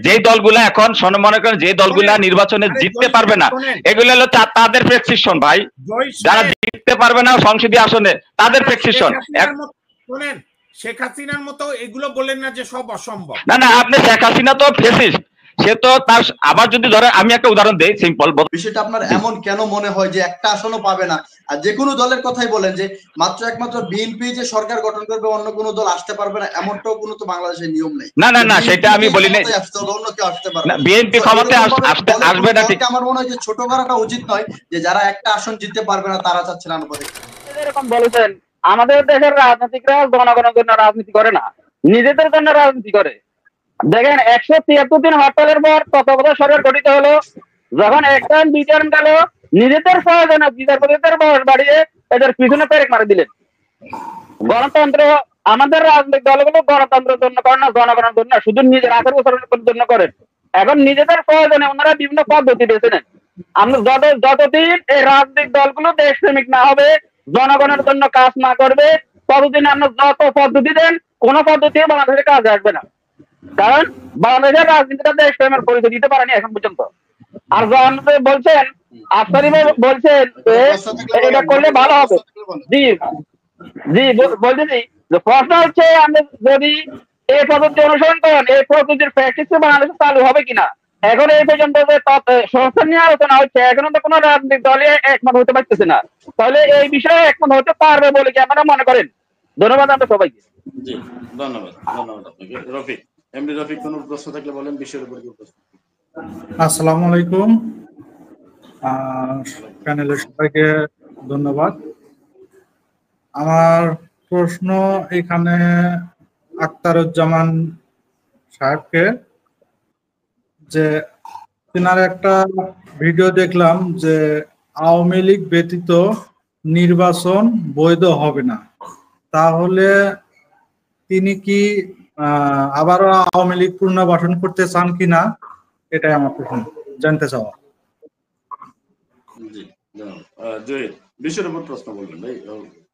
যে দলগুলা এখন মনে করেন যে দলগুলা নির্বাচনে জিততে পারবে না, এগুলো হলো তাদের প্রেসক্রিপশন ভাই। যারা জিততে পারবে না সংসদীয় আসনে তাদের প্রেসক্রিপশন। শুনেন, শেখ হাসিনার মতো এগুলো বলেন না যে সব অসম্ভব। না না, আপনি শেখ হাসিনা তো ফেসিস্ট, সে তো তার আবার যদি ধরে আমি একটা উদাহরণ দেই সিম্পল। বিষয়টা আপনার এমন কেন মনে হয় যে একটা আসনও পাবে না? আর যে কোনো দলের কথাই বলেন যে একমাত্র বিএনপি যে সরকার গঠন করবে, অন্য কোনো দল আসতে পারবে না, এমনটাও কোনো তো বাংলাদেশের নিয়ম নেই। না না না, সেটা আমি বলি না, অন্য কেউ আসতে পারবে না। বিএনপি ক্ষমতায় আসবে না ঠিক। আমার মনে হয় যে ছোট করাটা উচিত নয়, যে যারা একটা আসন জিততে পারবে না তারা চাচ্ছে না আনুপাতিক। এরকম বলেছেন, আমাদের দেশের রাজনীতিকরা জনগণের জন্য রাজনীতি করে না, নিজেদের জন্য রাজনীতি করে। দেখেন 173 দিন হরতালের পর তত্ত্বাবধায়ক সরকার গঠিত হলো, যখন একটা বিচার গেল নিজেদের প্রয়োজনে বিচারপতিদের বয়স বাড়িয়ে এদের পিছনে পেরেক মারি দিলেন। গণতন্ত্র, আমাদের রাজনৈতিক দলগুলো গণতন্ত্রের জন্য করে না, জনগণের জন্য, শুধু নিজের 18 বছরের জন্য করেন। এখন নিজেদের প্রয়োজনে ওনারা বিভিন্ন পদ্ধতি বেছে নেন। আমরা যতদিন এই রাজনৈতিক দলগুলো দেশপ্রেমিক না হবে, জনগণের জন্য কাজ না করবে, ততদিন আমরা যত পদ্ধতি দেন কোন পদ্ধতি বাংলাদেশের কাজে আসবে না। কারণ বাংলাদেশের রাজনীতিটা দেশপ্রেমের পরিচয় দিতে পারেনি এখন পর্যন্ত। আর বলছেন আফসারি বলছেন এটা করলে ভালো হবে। জি জি বলতেছি, প্রশ্ন হচ্ছে আমরা যদি এই পদ্ধতি অনুসরণ করেন, এই পদ্ধতির প্র্যাকটিস বাংলাদেশে চালু হবে কিনা। এখন এই পর্যন্ত যে সংস্থা নিয়ে আলোচনা হচ্ছে, এখনো তো কোনো রাজনৈতিক দলে একমত হতে পারতেছে না। তাহলে এই বিষয়ে একমত হতে পারবে বলে কি আপনারা মনে করেন? ধন্যবাদ আপনাদের সবাইকে। জি ধন্যবাদ, ধন্যবাদ আপনাকে। রফিক, এমডি রফিক, কোনো প্রশ্ন থাকলে বলেন, বিষয়ের উপর কি প্রশ্ন? আসসালামু আলাইকুম, প্যানেলের সবাইকে ধন্যবাদ। আমার প্রশ্ন এখানে আখতারুজ্জামান সাহেবকে, যে তিনার একটা ভিডিও দেখলাম যে আওয়ামী লীগ ব্যতীত নির্বাচন বৈধ হবে না, তাহলে তিনি কি আবারও আওয়ামী লীগ পুনর্বাসন করতে চান কিনা, এটাই আমার প্রশ্ন জানতে চাওয়া। জি জহির, বিষয়ের উপর প্রশ্ন বলবেন ভাই,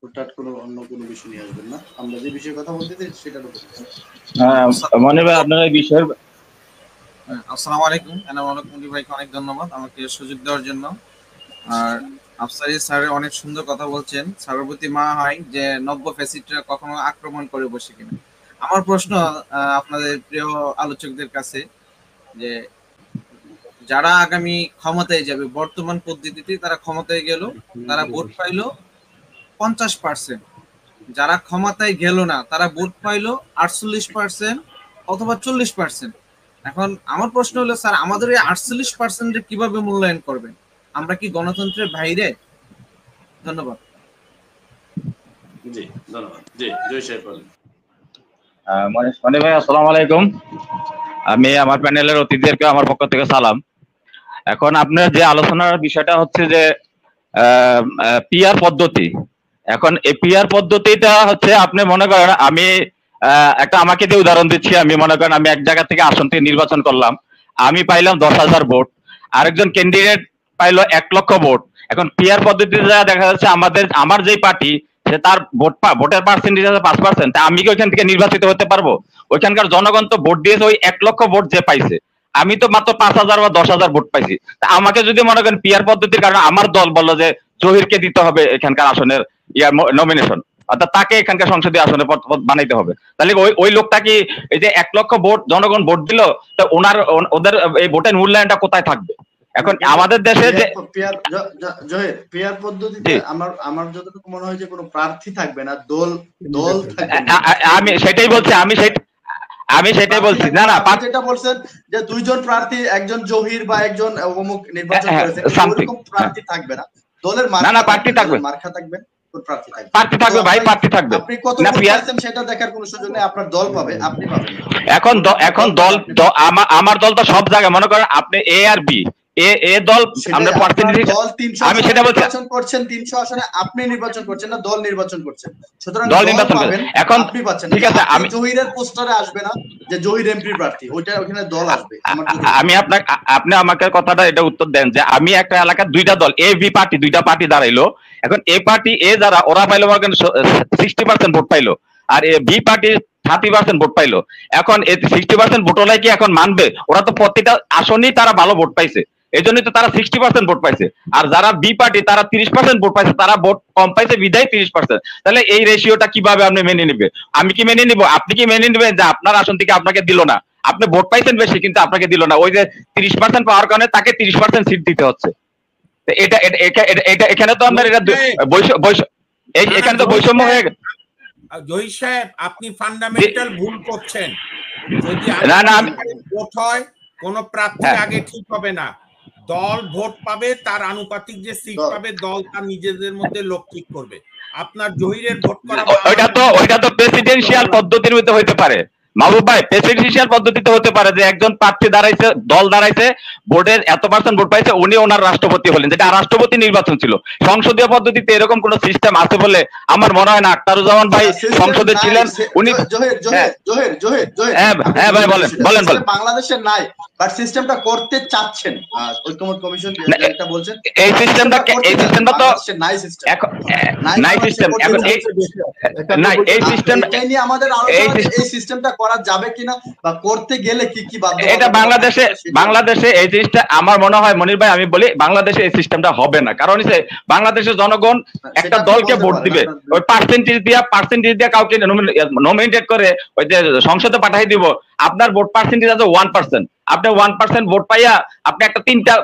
হঠাৎ কোনো অন্য কোনো বিষয় নিয়ে আসবেন না, আমরা যে বিষয়ে কথা বলতেছি সেটার উপর। মনে হয় আপনারা এই বিষয়ের। আসসালামু আলাইকুম, এনাম আলাইকুম ভাইকে অনেক ধন্যবাদ আমাকে সুযোগ দেওয়ার জন্য। আর আফসারি স্যার অনেক সুন্দর কথা বলছেন, স্যারের প্রতি মা হয় যে নব্য ফ্যাসিস্টরা কখনো আক্রমণ করে বসে কিনা। আমার প্রশ্ন আপনাদের প্রিয় আলোচকদের কাছে, যে যারা আগামী ক্ষমতায় যাবে, বর্তমান পদ্ধতিতে তারা ক্ষমতায় গেল, তারা ভোট পাইলো 50%, যারা ক্ষমতায় গেল না তারা ভোট পাইলো 48% অথবা 40%। এখন আমার প্রশ্ন হলো স্যার, আমাদের এই 48% কিভাবে মূল্যায়ন করবেন? আমরা কি গণতন্ত্রের বাইরে? ধন্যবাদ। জি ধন্যবাদ। জি জয় সাহেব বলেন। মনে ভাই আসসালামু আলাইকুম, আমি আমার প্যানেলের অতিথিদেরকে আমার পক্ষ থেকে সালাম। এখন আপনার যে আলোচনার বিষয়টা হচ্ছে যে পিআর পদ্ধতি। এখন এই পিআর পদ্ধতিটা হচ্ছে আপনি মনে করেন, আমি একটা আমাকে দিয়ে উদাহরণ দিচ্ছি। আমি মনে করেন আমি এক জায়গা থেকে আসন থেকে নির্বাচন করলাম, আমি পাইলাম 10,000 ভোট, আরেকজন ক্যান্ডিডেট পাইলো 1 লক্ষ ভোট। এখন পিআর পদ্ধতিতে দেখা যাচ্ছে আমার যেই পার্টি, সে তার ভোটের পার্সেন্টেজ আছে 5%, আমি কি ওইখান থেকে নির্বাচিত হতে পারবো? ওইখানকার জনগণ তো ভোট দিয়েছে ওই 1 লক্ষ ভোট যে পাইছে, আমি তো মাত্র 5,000 বা 10,000 ভোট পাইছি। আমাকে যদি মনে করেন পিআর পদ্ধতির কারণে আমার দল বললো যে জহিরকে দিতে হবে এখানকার আসনের নমিনেশন, অর্থাৎ তাকে এখানকার সংসদীয় আসনে বানাইতে হবে, তাহলে ওই লোকটা কি এই যে 1 লক্ষ ভোট জনগণ ভোট দিল, তা ওদের এই ভোটের মূল্যায়নটা কোথায় থাকবে? এখন আমাদের দেশে যে পিআর পদ্ধতিতে আমার যতটুকু মনে হয় যে কোনো প্রার্থী থাকবে না, দল থাকবে। আমি সেটাই বলছি, আমি সেটাই বলছি। না না, যেটা বলছেন যে 2 জন প্রার্থী, একজন জহির বা একজন অমুক নির্বাচন করেছে, এরকম প্রার্থী থাকবে না, দলের প্রার্থী থাকবে, মার্কা থাকবে, প্রার্থী থাকবে ভাই, প্রার্থী থাকবে। আপনি কত পাচ্ছেন সেটা দেখার কোনো সুযোগ নেই, আপনার দল পাবে, আপনি পাবেন। এখন দল আমার দল তো সব জায়গায়, মনে করেন আপনি এ আর বি, এ দল আমরা পার্সেন্টেজ, আমি সেটা বলছি, নির্বাচন করছেন 300 আসনে, আপনি নির্বাচন করছেন না, দল নির্বাচন করছেন, সুতরাং দল নির্বাচন করবেন। এখন আপনি পাচ্ছেন, ঠিক আছে, আমি জহিরের পোস্টারে আসবে না যে জহির এমপি প্রার্থী, ওখানে দল আসবে। আমি আপনি আমাকে কথাটা এটা উত্তর দেন যে আমি একটা এলাকার 2টা দল, এ বি পার্টি, 2টা পার্টি দাঁড়াইলো। এখন এ পার্টি এ যারা ওরা পাইলো 60% ভোট পাইলো, আর বি পার্টি 30% ভোট পাইলো। এখন 60% ভোট হলে কি এখন মানবে? ওরা তো প্রত্যেকটা আসনেই তারা ভালো ভোট পাইছে, এই জন্যই তো তারা 60% ভোট পাইছে। আর যারা বি পার্টি তারা 30% ভোট পাইছে, তারা ভোট কম পাইছে বিধায় 30%। তাহলে এই রেশিওটা কিভাবে আপনি মেনে নেবে? আমি কি মেনে নিব? আপনি কি মেনে নেবেন যে আপনার আসন থেকে আপনাকে দিল না? আপনি ভোট পাইছেন বেশি কিন্তু আপনাকে দিল না, ওই যে 30% পাওয়ার কারণে তাকে 30% সিট দিতে হচ্ছে। এটা এখানে তো আপনার এটা এখানে তো বৈষম্য হয়ে গেছে। জহির সাহেব, আপনি ফান্ডামেন্টাল ভুল করছেন। যদি ভোট হয় কোন প্রার্থী আগে ঠিক হবে না, দল ভোট পাবে, তার আনুপাতিক যে সিট পাবে দল তার নিজেদের মধ্যে লোক ঠিক করবে। আপনার জহিরের ভোট করা ওইটা তো প্রেসিডেন্সিয়াল পদ্ধতির মধ্যে হইতে পারে মাহবুব ভাই, প্রেসিডেন্সিয়াল পদ্ধতিতে হতে পারে যে একজন প্রার্থী দাঁড়াইছে, দল দাঁড়াইছে, ভোটের এত % ভোট পাইছে, উনি ওনার রাষ্ট্রপতি হলেন, যেটা রাষ্ট্রপতি নির্বাচন ছিল। সংসদীয় পদ্ধতিতে এরকম কোন সিস্টেম আছে বলে আমার মনে হয় না। আখতারুজ্জামান ভাই সংসদে ছিলেন, উনি হ্যাঁ ভাই বলেন বলেন বলেন। বাংলাদেশের নাই, বাট সিস্টেমটা করতে চাচ্ছেন ঐকমত্য কমিশন যেটা বলছেন, এই সিস্টেমটা তো নাই সিস্টেম, নাই সিস্টেম এখন নাই এই সিস্টেম নিয়ে আমাদের এই সিস্টেমটা করা যাবে কিনা বা করতে গেলে কি কি বাধ্য, এটা বাংলাদেশে এই জিনিসটা আমার মনে হয় মনির ভাই, আমি বলি বাংলাদেশে এই সিস্টেমটা হবে না। কারণ হচ্ছে বাংলাদেশের জনগণ একটা দলকে ভোট দিবে, ওই পার্সেন্টেজ দিয়া কাউকে নমিনেট করে ওই যে সংসদে পাঠাই দিব। আপনার ভোট পার্সেন্টেজ আছে 1%, আপনি 1% ভোট পাইয়া আপনি একটা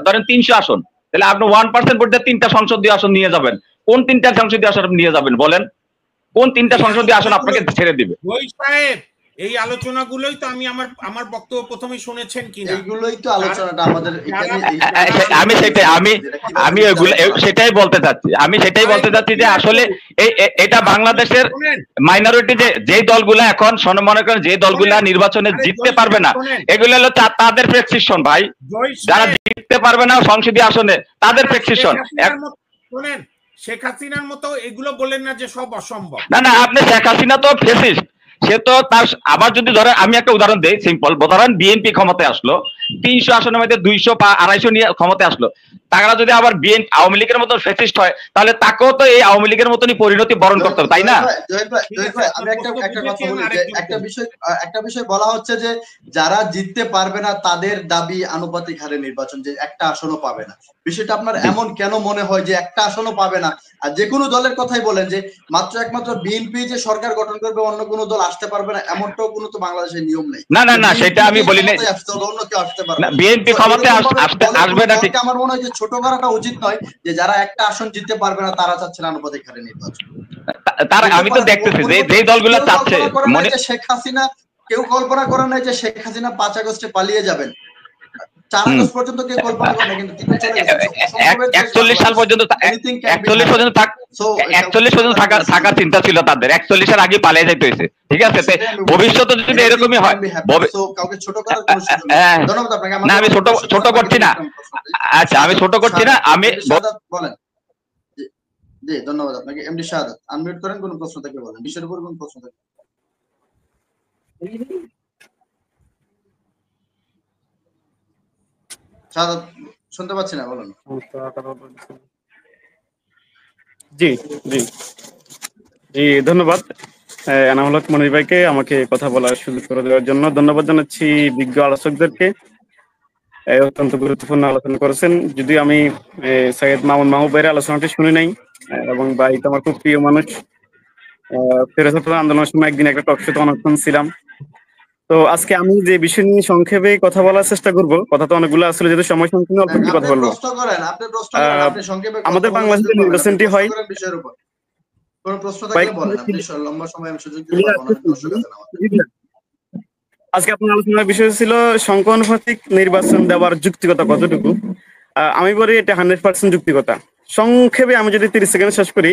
ধরেন 300 আসন, তাহলে আপনি 1% ভোট দিয়ে 3টা সংসদীয় আসন নিয়ে যাবেন। কোন 3টা সংসদীয় আসন আপনি নিয়ে যাবেন বলেন? কোন 3টা সংসদীয় আসন আপনাকে ছেড়ে দিবে? এই আলোচনাগুলোই তো আমি আমার বক্তব্য প্রথমে শুনেছেন কিনা, এইগুলোই তো আলোচনাটা আমাদের আমি সেটাই বলতে চাচ্ছি যে আসলে এটা বাংলাদেশের মাইনরিটি যে দলগুলা এখন মনে করেন যে দলগুলা নির্বাচনে জিততে পারবে না, এগুলো হলো তাদের প্রেসক্রিপশন ভাই। যারা জিততে পারবে না সংসদীয় আসনে তাদের প্রেসক্রিপশন। শেখ হাসিনার মতো এগুলো বলেন না যে সব অসম্ভব। না আপনি শেখ হাসিনা তো ফেসিস্ট, সে তো তার আবার যদি ধরেন আমি একটা উদাহরণ দেই, সিম্পল ধরেন বিএনপি ক্ষমতায় আসলো, 300 আসনের মধ্যে 200 বা 250 নিয়ে ক্ষমতায় আসলো, তারা যদি আবার আওয়ামী লীগের মতো ফ্যাসিস্ট হয়, তাহলে তাকেও তো এই আওয়ামী লীগের মতনই পরিণতি বরণ করতে হবে, তাই না? আমি একটা কথা বলি, একটা বিষয় বলা হচ্ছে যে যারা জিততে পারবে না তাদের দাবি আনুপাতিক হারে নির্বাচন, যে একটা আসনও পাবে না। বিষয়টা আপনার এমন কেন মনে হয় যে একটা আসনও পাবে না? আর যে কোনো দলের কথাই বলেন যে একমাত্র বিএনপি যে সরকার গঠন করবে, অন্য কোনো দল আসতে পারবে না, এমনটাও কোনো তো বাংলাদেশের নিয়ম নেই। না সেটা আমি বলি না, অন্য কেউ আসতে পারবে না, বিএনপি ক্ষমতায় আসবে না। ঠিক, আমার মনে হয় যে ছোট করাটা উচিত নয় যে যারা একটা আসন জিততে পারবে না তারা চাচ্ছেন আনুপাতিক হারে নির্বাচন। তারা আমি তো দেখতেছি যে দলগুলো চাচ্ছে, শেখ হাসিনা, কেউ কল্পনা করে নাই যে শেখ হাসিনা 5 আগস্টে পালিয়ে যাবেন। 4 আগস্ট পর্যন্ত কেউ কল্পনা করে না, কিন্তু তিনি চলে গেছেন। 41 সাল পর্যন্ত 41 পর্যন্ত থাকার চিন্তা ছিল তাদের, 41 এর আগে পালিয়ে যাইতে হয়েছে। ঠিক আছে, ভবিষ্যতে যদি এরকমই হয়, কাউকে ছোট করার কোনো সুযোগ নেই। ধন্যবাদ আপনাকে। না আমি ছোট করছি না, আচ্ছা আমি ছোট করছি না, আমি বলেন। জি ধন্যবাদ আপনাকে। এমডি শাহাদাত, আনমিউট করেন, কোন প্রশ্ন থেকে বলেন, বিষয়ের উপর কোন প্রশ্ন থেকে। শাহাদাত শুনতে পাচ্ছি না, বলুন। জি জি জি ধন্যবাদ এনামুল হক মনির ভাইকে আমাকে কথা বলার সুযোগ করে দেওয়ার জন্য। ধন্যবাদ জানাচ্ছি বিজ্ঞ আলোচকদেরকে, অত্যন্ত গুরুত্বপূর্ণ আলোচনা করেছেন। যদিও আমি সৈয়দ মাহমুদ ভাইয়ের আলোচনাটি শুনি নাই, এবং ভাই তো আমার খুব প্রিয় মানুষ। ফেরত আন্দোলনের সময় একদিন একটা টক শোতে অনুষ্ঠান ছিলাম। তো আজকে আমি যে বিষয় নিয়ে সংক্ষেপে কথা বলার চেষ্টা করব, কথা তো অনেকগুলো আসলে, যেহেতু সময় সংকীর্ণ অল্প কি কথা বলবো। আমাদের বাংলাদেশের নির্বাচনটি হয়, আজকে আপনার আলোচনার বিষয় ছিল সংখ্যানুপাতিক নির্বাচন দেওয়ার যুক্তিকতা কতটুকু। আমি বলি এটা 100% যুক্তিকতা। সংক্ষেপে আমি যদি 30 সেকেন্ড শেষ করি,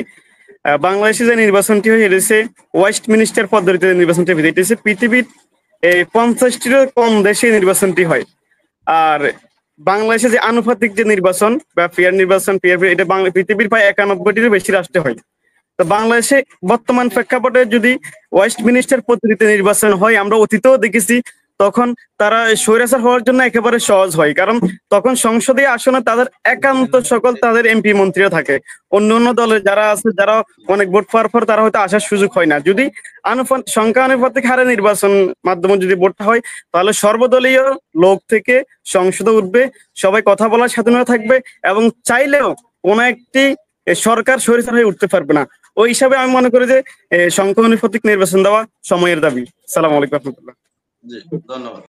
বাংলাদেশে যে নির্বাচনটি হয় এটা হচ্ছে ওয়েস্টমিনিস্টার পদ্ধতিতে নির্বাচনটি হয়। এটা হচ্ছে পৃথিবীর 50টিরও কম দেশে নির্বাচনটি হয়। আর বাংলাদেশে যে আনুপাতিক যে নির্বাচন বা ফেয়ার নির্বাচন, এটা পৃথিবীর প্রায় 91টিরও বেশি রাষ্ট্রে হয়। তো বাংলাদেশে বর্তমান প্রেক্ষাপটে যদি ওয়েস্টমিনিস্টার পদ্ধতিতে নির্বাচন হয়, আমরা অতীতেও দেখেছি তখন তারা স্বৈরাচার হওয়ার জন্য একেবারে সহজ হয়, কারণ তখন সংসদীয় আসনে তাদের একান্ত সকল তাদের এমপি মন্ত্রীও থাকে। অন্য অন্য দলের যারা আছে, যারা অনেক ভোট পাওয়ার পর তারা হয়তো আসার সুযোগ হয় না। যদি সংখ্যা আনুপাতিক হারে নির্বাচন মাধ্যমে যদি ভোটটা হয়, তাহলে সর্বদলীয় লোক থেকে সংসদে উঠবে, সবাই কথা বলার স্বাধীনতা থাকবে, এবং চাইলেও কোন একটি সরকার স্বৈরাচার হয়ে উঠতে পারবে না। ওই হিসাবে আমি মনে করি যে সংখ্যা আনুপাতিক নির্বাচন দেওয়া সময়ের দাবি। সালাম আলাইকুম রহমতুল্লাহ। জি, ধন্যবাদ।